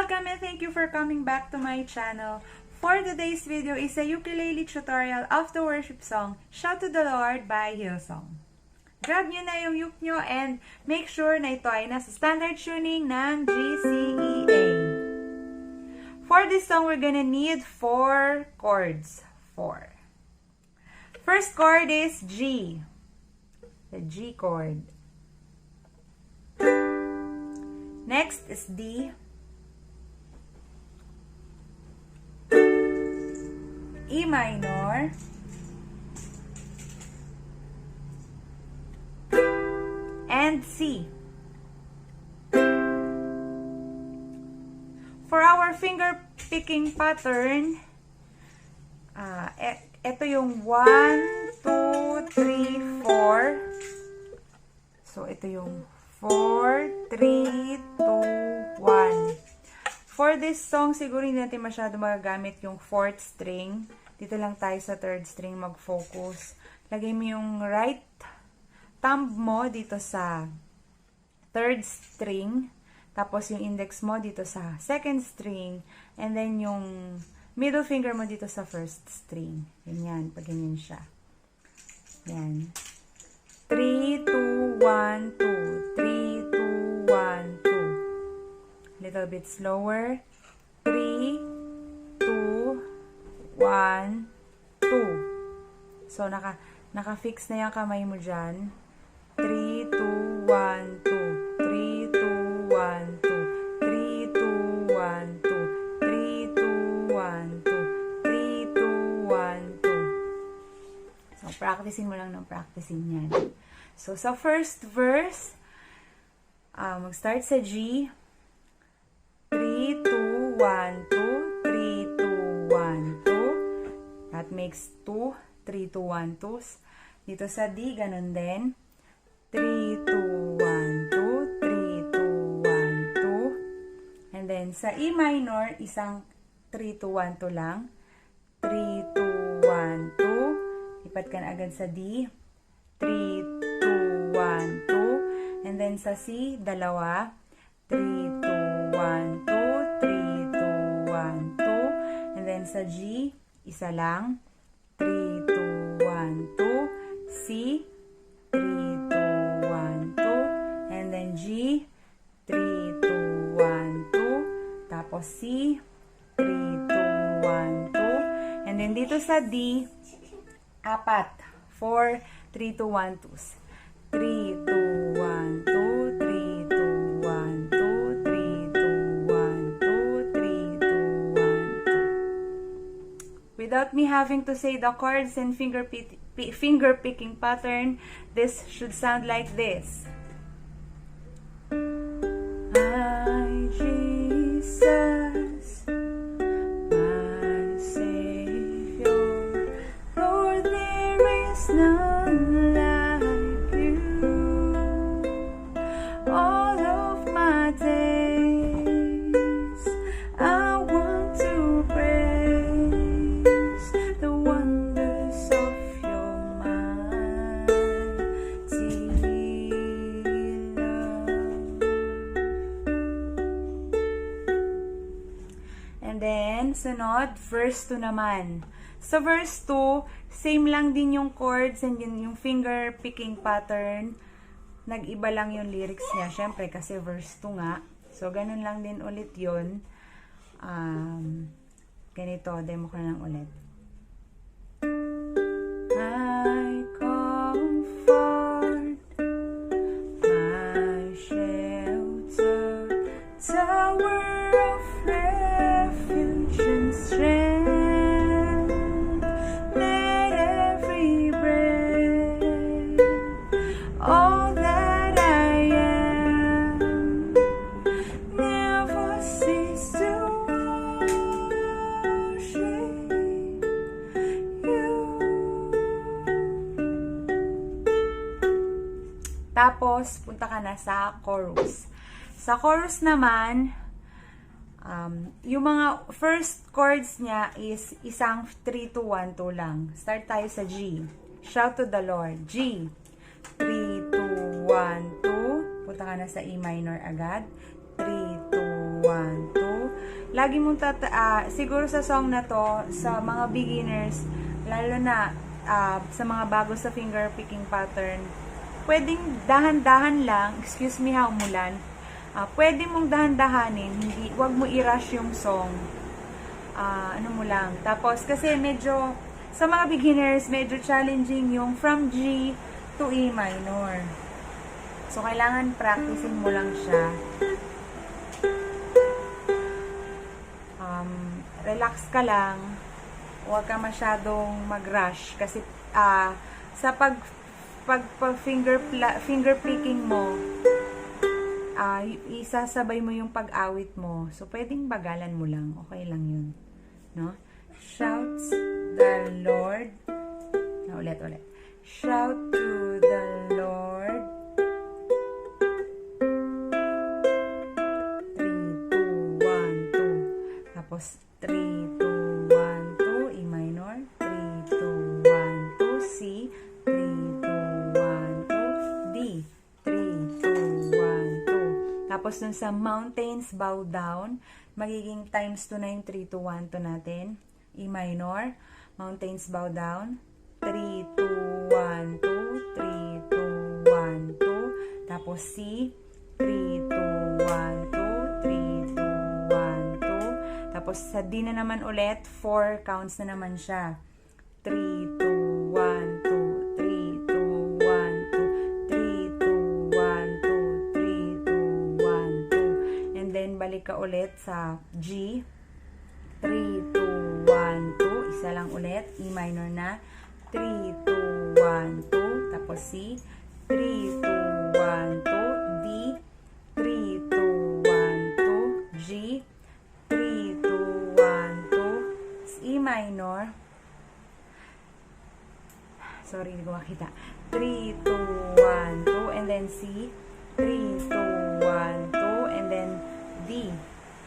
Welcome and thank you for coming back to my channel. For today's video is a ukulele tutorial of the worship song, Shout to the Lord by Hillsong. Grab nyo na yung uke nyo and make sure na ito ay nasa standard tuning ng G, C, E, A. For this song, we're gonna need 4 chords. 4. First chord is G. The G chord. Next is D. E minor. And C. For our finger picking pattern, ito yung 1, 2, 3, 4. So, ito yung 4, 3, 2, 1. For this song, siguro hindi natin masyado magagamit yung 4th string. Dito lang tayo sa 3rd string mag-focus. Lagay mo yung right thumb mo dito sa 3rd string. Tapos yung index mo dito sa 2nd string. And then yung middle finger mo dito sa 1st string. Ganyan, pag ganyan siya. Yan. 3, 2, 1, 2. 3, 2, 1, 2. Little bit slower. 3, 2, 1, 2. So, naka-fix na yung kamay mo dyan. 3, 2, 1, 2. 3, 2, 1, 2. 3, 2, 1, 2. 3, 2, 1, 2. 3, 2, 1, 2. So, practicing mo lang ng practicing yan. So, sa first verse, mag-start sa G. 3, 2, 1, 2. 3, 2, 1, 2. That makes 2. 3, 2, 1, 2. Dito sa D, ganun din. 3, 2, 1, 2. 3, 2, 1, 2. And then, sa E minor, isang 3, 2, 1, 2 lang. 3, 2, 1, 2. Lipat ka na agad sa D. 3, 2, 1, 2. And then, sa C, dalawa. 3, 2, 1, 2. 3, 2, 1, 2. And then, sa G, isa lang. 3, 2, 1, 2. C, 3, 2, 1, 2. And then G, 3, 2, 1, 2. Tapos C, 3, 2, 1, 2. And then dito sa D, 4. 4, 3, 2, 1, 2. 3, 2, 1, 2. 3, 2, 1, 2. 3, 2, 1, 2. 3, 2, 1, 2. Without me having to say the chords and finger picking pattern, this should sound like this. My Jesus, my Savior, Lord, there is none like you. All of my days, I want to praise the wonders of your mighty love. And then, sunod, verse 2 naman. Sa verse 2, same lang din yung chords and yung finger picking pattern. Nag-iba lang yung lyrics niya. Syempre, kasi verse 2 nga. So, ganun lang din ulit yun. Ganito, demo ko na lang ulit. My comfort, my shelter, tower of refuge and strength, let every breath, all that I am, never cease to worship you. Tapos, punta ka na sa chorus. Sa chorus naman, yung mga first chords niya is isang 3, 2, 1, 2 lang. Start tayo sa G. Shout to the Lord. G. 3, 2, 1, 2. Punta ka na sa E minor agad. 3, 2, 1, 2. Lagi mong siguro sa song na to, sa mga beginners, lalo na sa mga bago sa finger picking pattern, pwedeng dahan-dahan lang, excuse me ha, umulan, pwede mong dahan-dahanin, wag mo i-rush yung song. Ano mo lang. Tapos, kasi medyo, sa mga beginners, medyo challenging yung from G to E minor. So, kailangan practicing mo lang siya. Relax ka lang. Huwag ka masyadong mag-rush. Kasi, sa finger picking mo, isasabay mo yung pag-awit mo. So, pwedeng bagalan mo lang. Okay lang yun. No? Shouts the Lord. Ulit. Shout to the Lord. 3, 2, 1, 2. Tapos, 3, 2, 1, 2. E minor. 3, 2, 1, 2. C. 3, 2, 1, 2. D. 3, 2, 1, 2. Tapos, dun sa mountains, bow down, magiging times 2 na yung 3, 2, 1, 2 natin. E minor. Mountains, bow down. 3, 2, 1, 2. 3, 2, 1, 2. Tapos C. 3, 2, 1, 2. 3, 2, 1, 2. Tapos sa D na naman ulit, 4 counts na naman siya. 3, 2, 1, 2. 3, 2, 1, 2. 3, 2, 1, 2. 3, 2, 1, 2. And then balik ka ulit sa G. 3, 2, 1, 2. Isa lang ulit. E minor na. 3, 2, 1, 2. Tapos C. 3, 2, 1, 2. D. 3, 2, 1, 2. G. 3, 2, 1, 2. E minor. Sorry, hindi ko makita. 3, 2, 1, 2. And then C. 3, 2, 1, 2. And then D.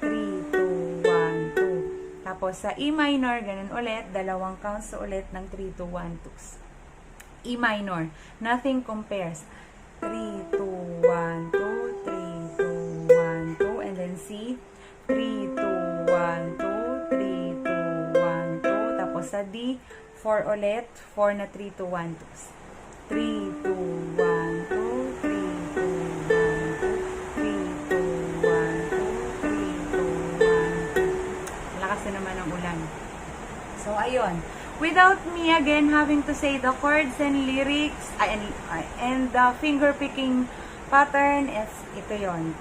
3, 2, 1, 2. Tapos sa E minor, ganun ulit, dalawang counts ulit ng 3, 2, 1, 2. E minor, nothing compares. 3, 2, 1, 2, 3, 2, 1, 2, and then C. 3, 2, 1, 2, 3, 2, 1, 2. Tapos sa D, 4 ulit, 4 na 3, 2, 1, 2. 3, 2, 1, 2, 3, 2, 1, 2, 3, 2, 1, 2, 3, 2, 1, 2. Lakas na naman ang ulan. So, ayun. Without me, again, having to say the chords and lyrics, and the finger picking pattern, ito yon.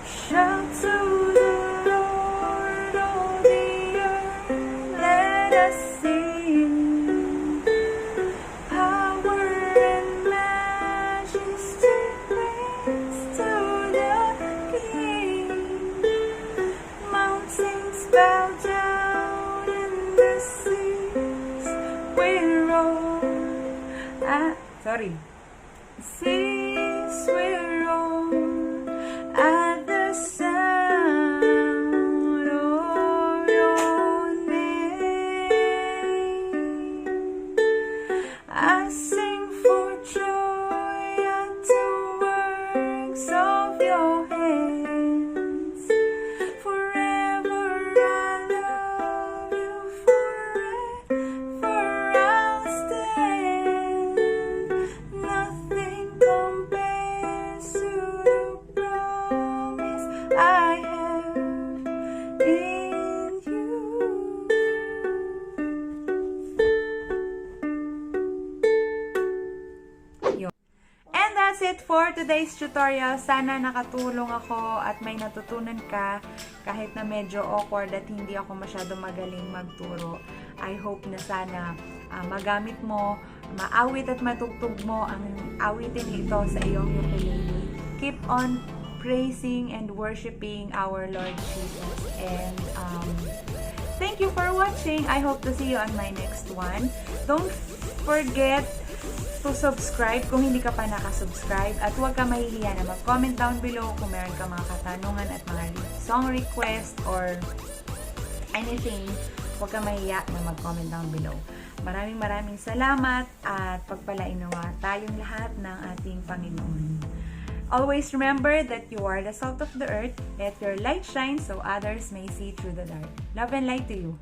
Shout to the Lord, all the earth, let us sing. Power and majesty praise to the King. Mountains bow down and the seas will roll. Seas will roll at the sound of your name. I sing for joy at the works of your hands. Forever I love you, forever I'll stand. Nothing compares to the promise I have in you. And that's it for today's tutorial. Sana nakatulong ako at may natutunan ka kahit na medyo awkward at hindi ako masyado magaling magturo. I hope na sana magamit mo, maawit at matugtog mo ang awitin ito sa iyong ukulele. Keep on praising and worshiping our Lord Jesus. And thank you for watching. I hope to see you on my next one. Don't forget to subscribe kung hindi ka pa nakasubscribe, at huwag ka mahihiya na mag-comment down below kung meron ka mga katanungan at mga song request or anything. Huwag ka mahihiya na mag-comment down below. Maraming salamat at pagpalainawa tayong lahat ng ating Panginoon. Always remember that you are the salt of the earth. Let your light shine so others may see through the dark. Love and light to you.